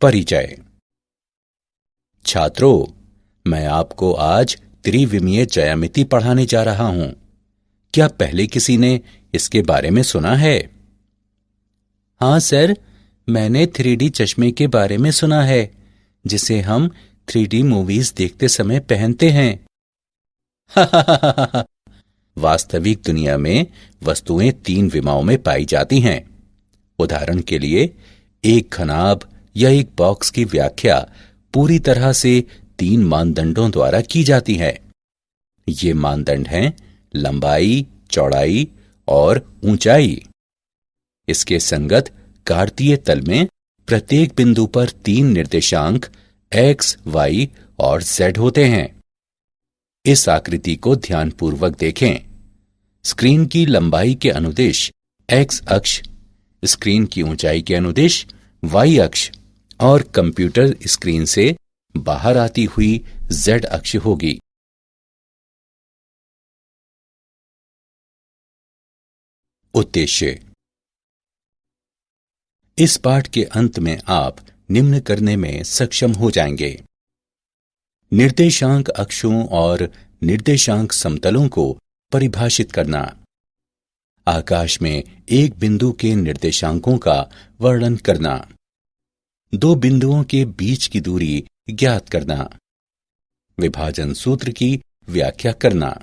परिचय। छात्रों, मैं आपको आज त्रिविमीय ज्यामिति पढ़ाने जा रहा हूं। क्या पहले किसी ने इसके बारे में सुना है? हाँ सर, मैंने 3D चश्मे के बारे में सुना है, जिसे हम 3D मूवीज देखते समय पहनते हैं। वास्तविक दुनिया में वस्तुएं 3 विमाओं में पाई जाती हैं। उदाहरण के लिए, एक घनाभ या एक बॉक्स की व्याख्या पूरी तरह से 3 मानदंडों द्वारा की जाती है। ये मानदंड हैं लंबाई, चौड़ाई और ऊंचाई। इसके संगत कार्तीय तल में प्रत्येक बिंदु पर 3 निर्देशांक x, y और z होते हैं। इस आकृति को ध्यानपूर्वक देखें। स्क्रीन की लंबाई के अनुदिश x अक्ष, स्क्रीन की ऊंचाई के अनुदिश y अक्ष और कंप्यूटर स्क्रीन से बाहर आती हुई z अक्ष होगी। उद्देश्य। इस पाठ के अंत में आप निम्न करने में सक्षम हो जाएंगे: निर्देशांक अक्षों और निर्देशांक समतलों को परिभाषित करना, आकाश में एक बिंदु के निर्देशांकों का वर्णन करना, 2 बिंदुओं के बीच की दूरी ज्ञात करना, विभाजन सूत्र की व्याख्या करना।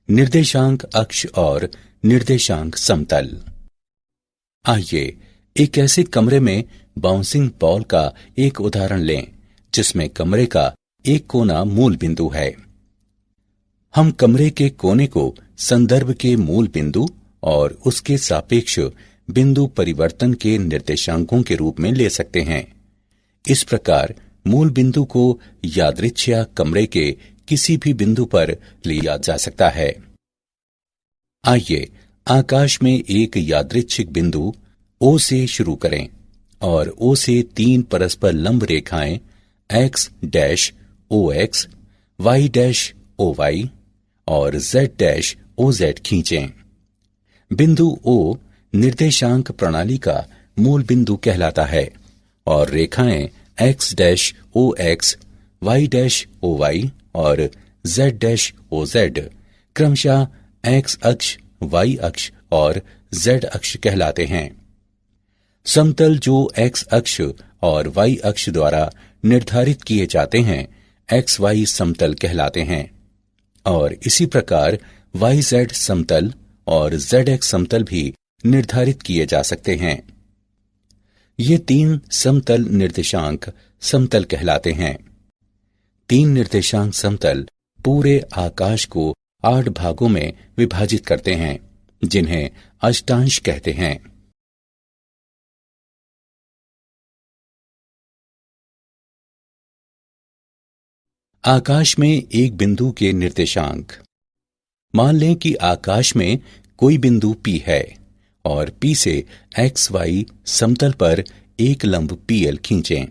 निर्देशांक अक्ष और निर्देशांक समतल। आइए एक ऐसे कमरे में बाउंसिंग बॉल का एक उदाहरण लें जिसमें कमरे का एक कोना मूल बिंदु है। हम कमरे के कोने को संदर्भ के मूल बिंदु और उसके सापेक्ष बिंदु परिवर्तन के निर्देशांकों के रूप में ले सकते हैं। इस प्रकार मूल बिंदु को यादृच्छिक कमरे के किसी भी बिंदु पर लिया जा सकता है। आइए आकाश में एक यादृच्छिक बिंदु O से शुरू करें और O से 3 परस्पर लंब रेखाएं x dash OX, y dash OY और z डैश OZ खींचें। बिंदु O निर्देशांक प्रणाली का मूल बिंदु कहलाता है और रेखाएं x dash OX, y dash OY और z डैश OZ क्रमशः x अक्ष, y अक्ष और z अक्ष कहलाते हैं। समतल जो x अक्ष और y अक्ष द्वारा निर्धारित किए जाते हैं XY समतल कहलाते हैं और इसी प्रकार YZ समतल और ZX समतल भी निर्धारित किए जा सकते हैं। ये 3 समतल निर्देशांक समतल कहलाते हैं। 3 निर्देशांक समतल पूरे आकाश को 8 भागों में विभाजित करते हैं, जिन्हें अष्टांश कहते हैं। आकाश में एक बिंदु के निर्देशांक। मान लें कि आकाश में कोई बिंदु P है और P से XY समतल पर एक लंब PL खींचें,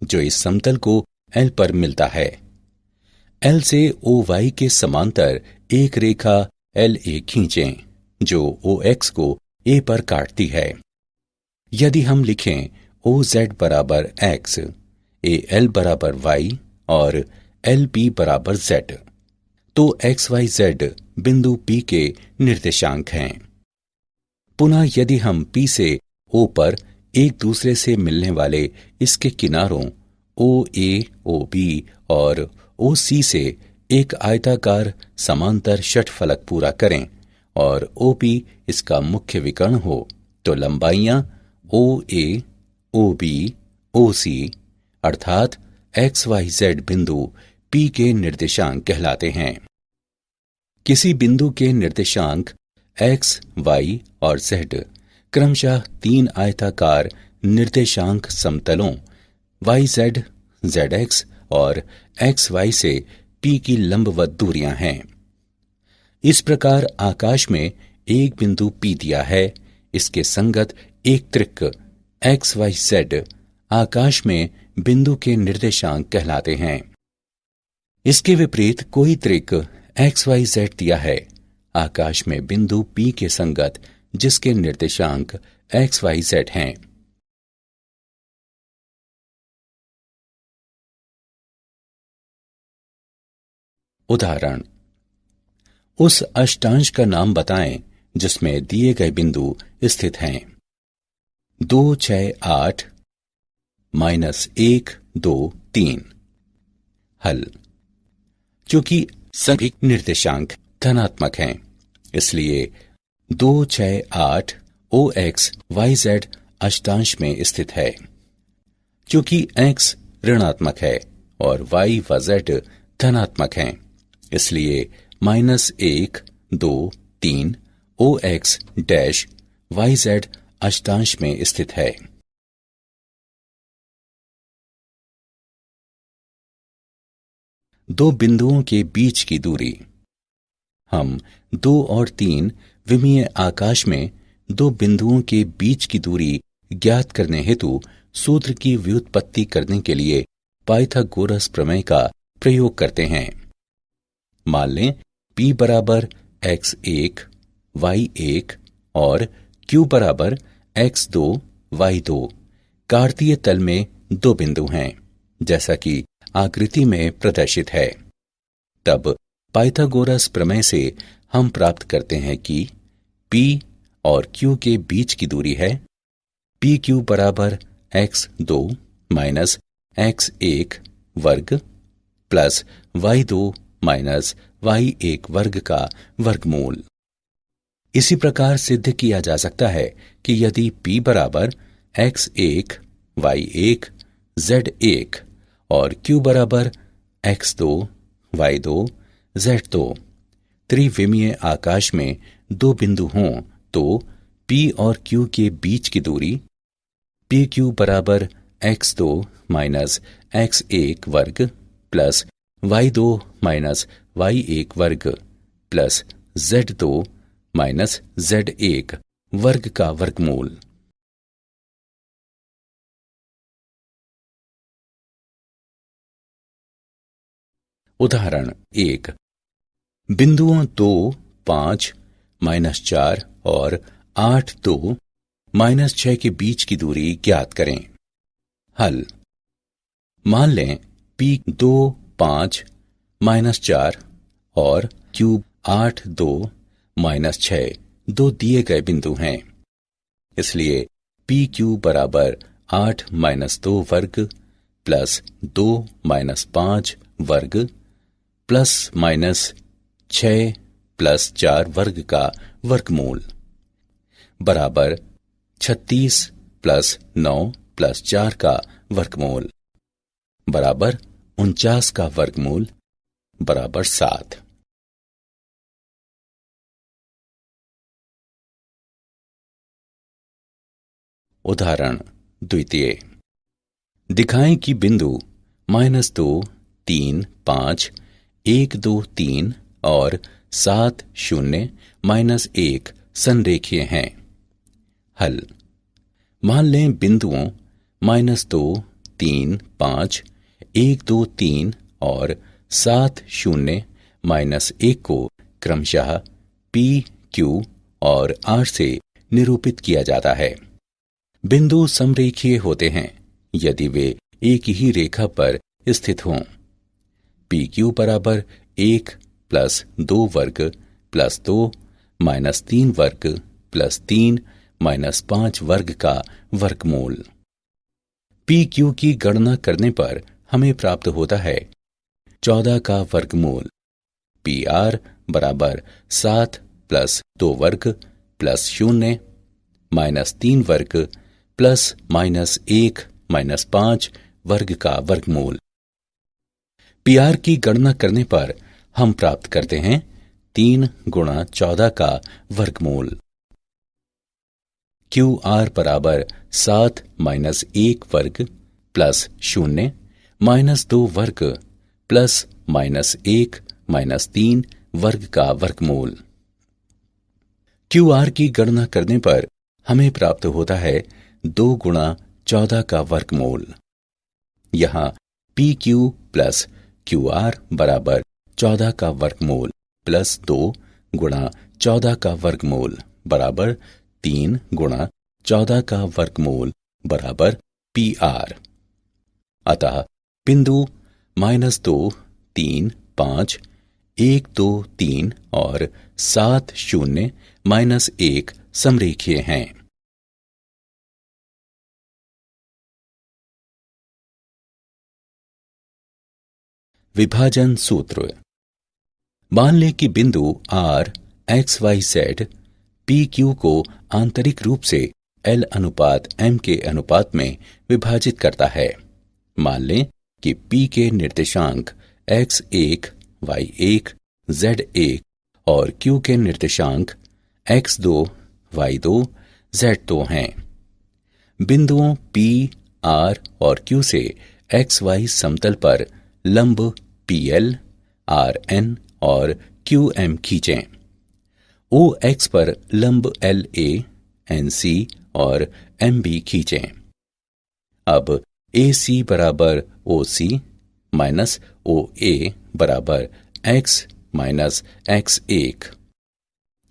जो इस समतल को L पर मिलता है। L से OY के समांतर एक रेखा LA खींचें, जो OX को A पर काटती है। यदि हम लिखें OZ बराबर X, AL बराबर Y और LP बराबर Z, तो XYZ बिंदु P के निर्देशांक हैं। पुनः यदि हम P से O पर एक दूसरे से मिलने वाले इसके किनारों OA, OB और OC से एक आयताकार समांतर षटफलक पूरा करें और OP इसका मुख्य विकर्ण हो, तो लंबाइयां OA, OB, OC अर्थात XYZ बिंदु P के निर्देशांक कहलाते हैं। किसी बिंदु के निर्देशांक X, Y और Z क्रमशः 3 आयताकार निर्देशांक समतलों YZ, ZX और XY से P की लंबवत दूरियां हैं। इस प्रकार आकाश में एक बिंदु P दिया है, इसके संगत एक त्रिक XYZ आकाश में बिंदु के निर्देशांक कहलाते हैं। इसके विपरीत कोई त्रिक XYZ दिया है, आकाश में बिंदु P के संगत जिसके निर्देशांक x, y, z हैं। उदाहरण, उस अष्टांश का नाम बताएं जिसमें दिए गए बिंदु स्थित हैं। 2, 6, 8 -1, 2, 3। हल। चूंकि सभी निर्देशांक धनात्मक हैं, इसलिए 2, 6, 8 OX, YZ अष्टांश में स्थित है। चूंकि x ऋणात्मक है और y व z धनात्मक हैं, इसलिए -1, 2, 3 OX डैश YZ अष्टांश में स्थित है। दो बिंदुओं के बीच की दूरी। हम 2 और 3 विमीय आकाश में दो बिंदुओं के बीच की दूरी ज्ञात करने हेतु सूत्र की व्युत्पत्ति करने के लिए पाइथागोरस प्रमेय का प्रयोग करते हैं। मान लें P बराबर x1, y1 और Q बराबर x2, y2 कार्तीय तल में दो बिंदु हैं, जैसा कि आकृति में प्रदर्शित है। तब पाइथागोरस प्रमेय से हम प्राप्त करते हैं कि P और Q के बीच की दूरी है PQ बराबर x2 माइनस x1 वर्ग प्लस y2 माइनस y1 वर्ग का वर्गमूल। इसी प्रकार सिद्ध किया जा सकता है कि यदि P बराबर x1, y1, z1 और Q बराबर x2, y2, z2 त्रिविमीय आकाश में दो बिंदु हों तो P और Q के बीच की दूरी PQ बराबर x2 माइनस x1 वर्ग प्लस y2 माइनस y1 वर्ग प्लस z2 माइनस z1 वर्ग का वर्गमूल। उदाहरण 1। बिंदुओं 2, 5, -4 और 8, 2, -6 के बीच की दूरी ज्ञात करें। हल। मान लें P 2, 5, -4 और Q 8, 2, -6 दो दिए गए बिंदु हैं, इसलिए PQ बराबर 8 -2 वर्ग प्लस 2 -5 वर्ग प्लस -6 प्लस 4 वर्ग का वर्गमूल बराबर 36 प्लस 9 प्लस 4 का वर्गमूल बराबर 49 का वर्गमूल बराबर 7। उदाहरण द्वितीय। दिखाएं कि बिंदु -2, 3, 5, 1, 2, 3 और 7, 0, -1 संरेखीय हैं। हल। मान लें बिंदुओं -2, 3, 5, 1, 2, 3 और 7, 0, -1 को क्रमशः P, Q और R से निरूपित किया जाता है। बिंदु समरेखीय होते हैं यदि वे एक ही रेखा पर स्थित हों। PQ बराबर 1 प्लस 2 वर्ग प्लस 2 -3 वर्ग प्लस 3 -5 वर्ग का वर्गमूल। PQ की गणना करने पर हमें प्राप्त होता है 14 का वर्गमूल। PR बराबर 7 प्लस 2 वर्ग प्लस 0 -3 वर्ग प्लस -1 -5 वर्ग का वर्गमूल। PR की गणना करने पर हम प्राप्त करते हैं 3 गुणा 14 का वर्गमूल। QR बराबर 7 -1 वर्ग प्लस 0 -2 वर्ग प्लस -1 -3 वर्ग का वर्गमूल। QR की गणना करने पर हमें प्राप्त होता है 2 गुणा 14 का वर्गमूल। यहाँ PQ प्लस QR बराबर 14 का वर्गमूल प्लस 2 गुणा 14 का वर्गमूल बराबर 3 गुणा 14 का वर्गमूल बराबर PR। अतः बिंदु -2, 3, 5, 1, 2, 3 और 7, 0, -1 समरेखीय हैं। विभाजन सूत्र। मान लें कि बिंदु R XYZ PQ को आंतरिक रूप से L अनुपात M के अनुपात में विभाजित करता है। मान लें कि P के निर्देशांक X1, Y1, Z1 और Q के निर्देशांक X2, Y2, Z2 हैं। बिंदुओं P, R और Q से XY समतल पर लंब PL, RN और QM खींचें। OX पर लंब LA, NC और MB खींचें। अब AC बराबर OC माइनस OA बराबर X माइनस X1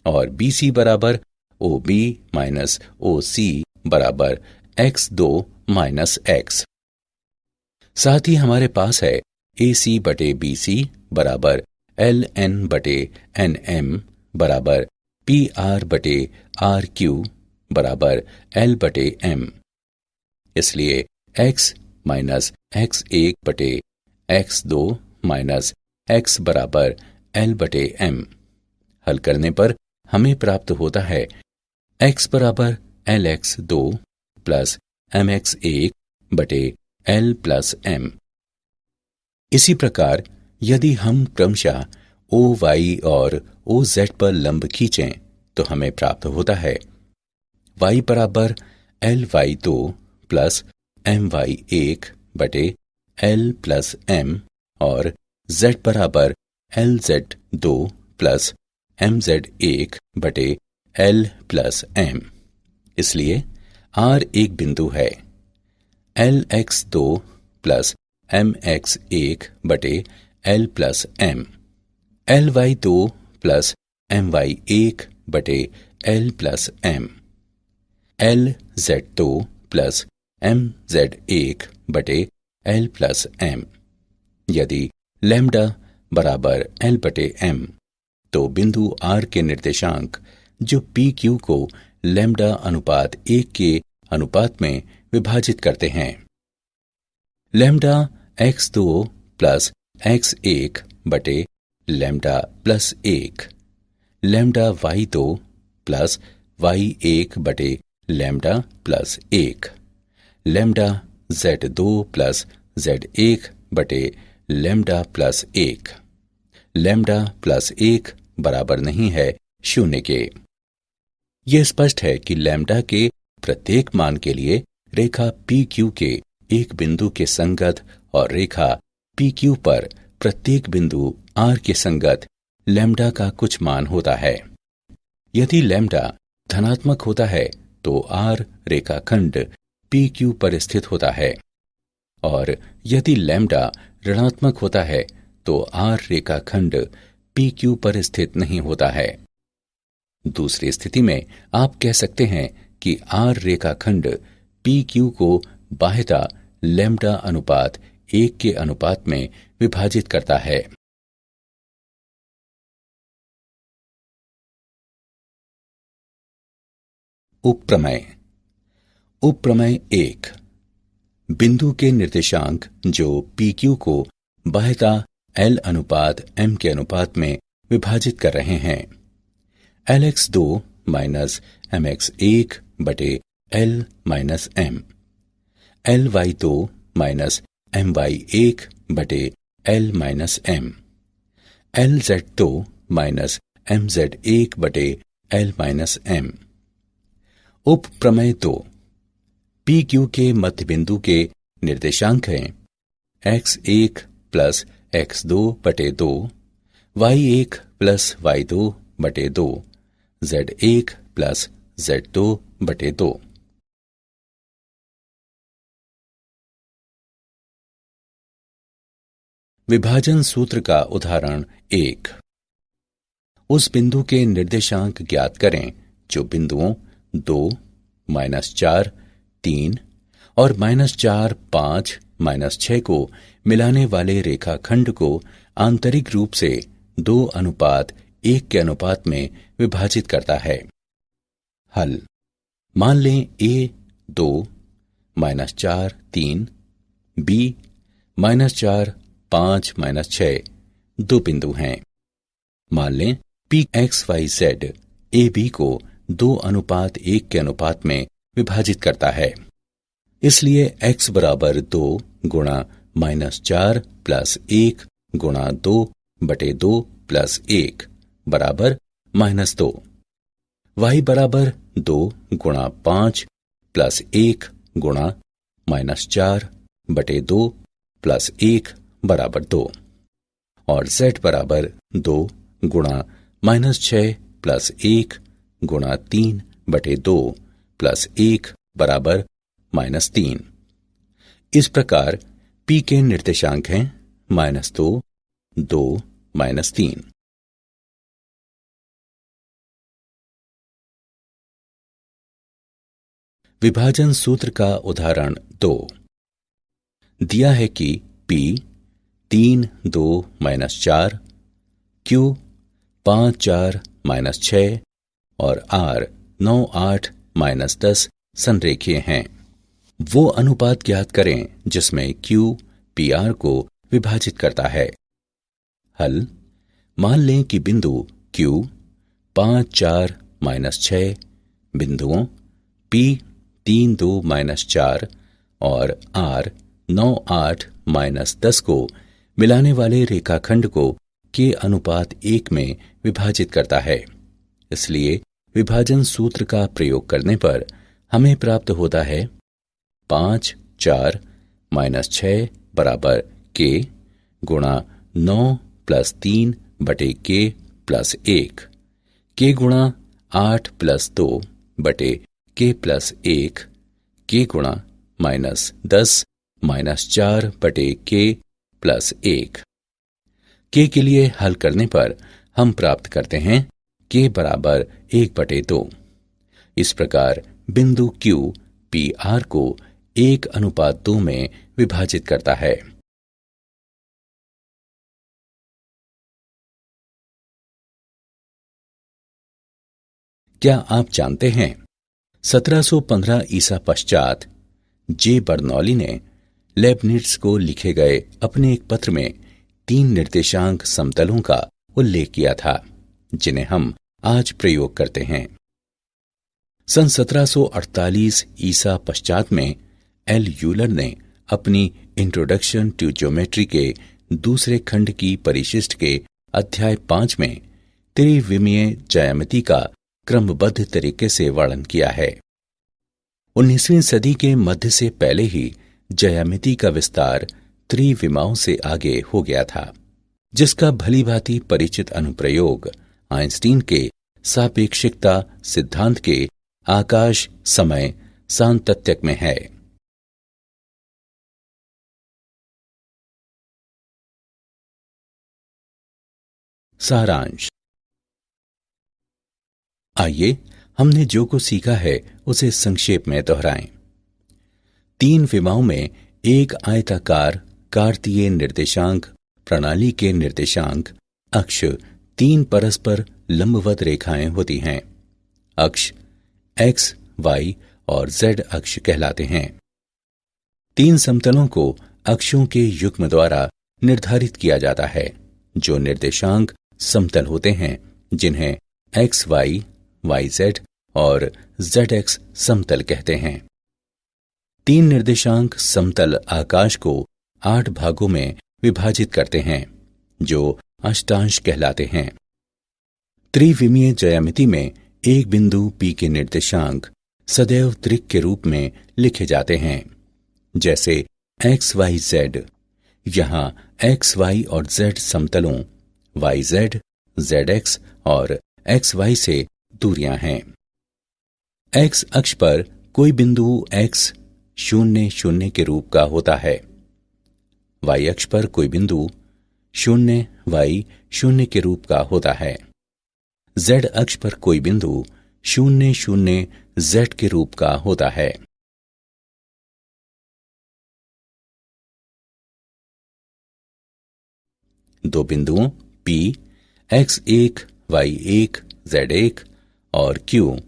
और BC बराबर OB माइनस OC बराबर X2 माइनस X। साथ ही हमारे पास है AC बटे BC बराबर LN बटे NM बराबर PR बटे RQ बराबर L बटे M। इसलिए X माइनस X1 बटे X2 माइनस X बराबर L बटे M। हल करने पर हमें प्राप्त होता है X बराबर LX2 प्लस MX1 बटे L प्लस M। इसी प्रकार यदि हम क्रमशः OY और OZ पर लंब खींचें तो हमें प्राप्त होता है Y बराबर LY2 प्लस MY1 बटे L प्लस M और Z बराबर LZ2 प्लस MZ1 बटे L प्लस M। इसलिए R एक बिंदु है। LX2 प्लस MX1 बटे L plus M, LY2 plus MY1 बटे L plus M, LZ2 plus MZ1 बटे L प्लस M। यदि लैम्डा बराबर L बटे M तो बिंदु R के निर्देशांक जो PQ को लैम्डा अनुपात 1 के अनुपात में विभाजित करते हैं। लैम्डा X2 प्लस X1 बटे lambda plus 1, lambda Y2 plus Y1 बटे lambda plus 1, lambda Z2 plus Z1 बटे लैम्डा प्लस 1। लैम्डा प्लस 1 बराबर नहीं है 0 के। यह स्पष्ट है कि लैम्डा के प्रत्येक मान के लिए रेखा PQ के एक बिंदु के संगत और रेखा PQ पर प्रत्येक बिंदु R के संगत लैम्डा का कुछ मान होता है। यदि लैम्डा धनात्मक होता है तो R रेखाखंड PQ पर स्थित होता है और यदि लैम्डा ऋणात्मक होता है तो R रेखाखंड PQ पर स्थित नहीं होता है। दूसरी स्थिति में आप कह सकते हैं कि R रेखाखंड PQ को बाह्यता लैम्डा अनुपात 1 के अनुपात में विभाजित करता है। उपप्रमेय। उपप्रमेय 1। बिंदु के निर्देशांक जो PQ को बाह्यता L अनुपात M के अनुपात में विभाजित कर रहे हैं। LX2 माइनस MX1 बटे L minus M, LY2 minus MY1 बटे L minus M, LZ2 minus MZ1 बटे L माइनस M। उप प्रमेय 2। PQ के मध्य बिंदु के निर्देशांक हैं X1 प्लस X2 बटे 2, Y1 प्लस Y2 बटे 2, Z1 प्लस Z2 बटे 2। विभाजन सूत्र का उदाहरण 1। उस बिंदु के निर्देशांक ज्ञात करें जो बिंदुओं 2, -4, 3 और -4, 5, -6 को मिलाने वाले रेखाखंड को आंतरिक रूप से 2:1 के अनुपात में विभाजित करता है। हल: मान लें A 2, -4, 3, B -4, 5, -6 दो बिंदु हैं। मान लें P X Y Z A B को 2:1 के अनुपात में विभाजित करता है। इसलिए x बराबर 2 गुणा -4 प्लस 1 गुणा 2/2 प्लस 1 बराबर -2। y बराबर 2 गुणा 5 प्लस 1 गुणा -4/2 प्लस 1 बराबर 2 और z बराबर 2 गुणा -6 प्लस 1 गुणा 3/2 प्लस 1 बराबर -3। इस प्रकार P के निर्देशांक हैं -2, 2, -3। विभाजन सूत्र का उदाहरण 2 दिया है कि P 3, 2, -4, Q 5, 4, -6 और R 9, 8, -10 संरेखीय हैं। वो अनुपात ज्ञात करें जिसमें Q PR को विभाजित करता है। हल: मान लें कि बिंदु Q 5, 4, -6 बिंदुओं P 3, 2, -4 और R 9, 8, -10 को मिलाने वाले रेखाखंड को के अनुपात 1 में विभाजित करता है। इसलिए विभाजन सूत्र का प्रयोग करने पर हमें प्राप्त होता है 5, 4, -6 बराबर K गुणा 9 प्लस 3 बटे K प्लस 1, K गुणा 8 प्लस 2 बटे K प्लस 1, K गुणा -10 -4 बटे K प्लस 1। K के लिए हल करने पर हम प्राप्त करते हैं K बराबर 1/2। इस प्रकार बिंदु Q PR को 1:2 में विभाजित करता है। क्या आप जानते हैं 1715 ईसा पश्चात जे बर्नौली ने लेबनिट्ज को लिखे गए अपने एक पत्र में 3 निर्देशांक समतलों का उल्लेख किया था जिन्हें हम आज प्रयोग करते हैं। सन 1748 ईसा पश्चात में एल यूलर ने अपनी इंट्रोडक्शन टू ज्योमेट्री के दूसरे खंड की परिशिष्ट के अध्याय 5 में त्रिविमीय ज्यामिति का क्रमबद्ध तरीके से वर्णन किया है। 19वीं सदी के मध्य से पहले ही ज्यामिति का विस्तार त्रिविमाओं से आगे हो गया था, जिसका भलीभांति परिचित अनुप्रयोग आइंस्टीन के सापेक्षिकता सिद्धांत के आकाश समय सातत्यक में है। सारांश। आइए हमने जो कुछ सीखा है उसे संक्षेप में दोहराएं। 3 विमाओं में एक आयताकार कार्तीय निर्देशांक प्रणाली के निर्देशांक अक्ष 3 परस्पर लंबवत रेखाएं होती हैं। अक्ष x, y और z अक्ष कहलाते हैं। 3 समतलों को अक्षों के युग्म द्वारा निर्धारित किया जाता है जो निर्देशांक समतल होते हैं, जिन्हें x, y, y, z और z x समतल कहते हैं। 3 निर्देशांक समतल आकाश को 8 भागों में विभाजित करते हैं जो अष्टांश कहलाते हैं। त्रिविमीय ज्यामिति में एक बिंदु P के निर्देशांक सदैव त्रिक के रूप में लिखे जाते हैं, जैसे x, y, z। यहाँ x, y और z समतलों y, z, z x और x, y से दूरियां हैं। x अक्ष पर कोई बिंदु x 0, 0 के रूप का होता है। y अक्ष पर कोई बिंदु 0, y 0 के रूप का होता है। z अक्ष पर कोई बिंदु 0 0 z के रूप का होता है। दो बिंदुओं P x1 y1 z1 और Q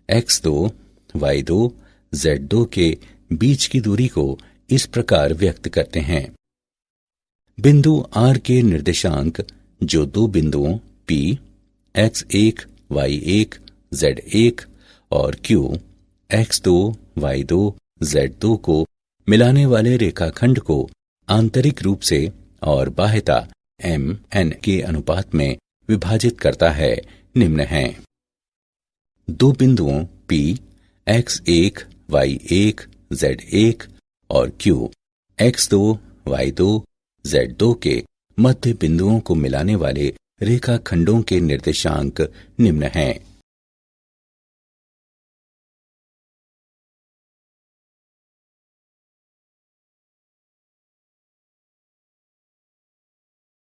x2 y2 z2 के बीच की दूरी को इस प्रकार व्यक्त करते हैं। बिंदु R के निर्देशांक जो दो बिंदुओं P x1 y1 z1 और Q x2 y2 z2 को मिलाने वाले रेखाखंड को आंतरिक रूप से और बाह्यता m/n के अनुपात में विभाजित करता है निम्न हैं। दो बिंदुओं P x1 y1 z1 और Q x2 y2 z2 के मध्य बिंदुओं को मिलाने वाले रेखाखंडों के निर्देशांक निम्न हैं।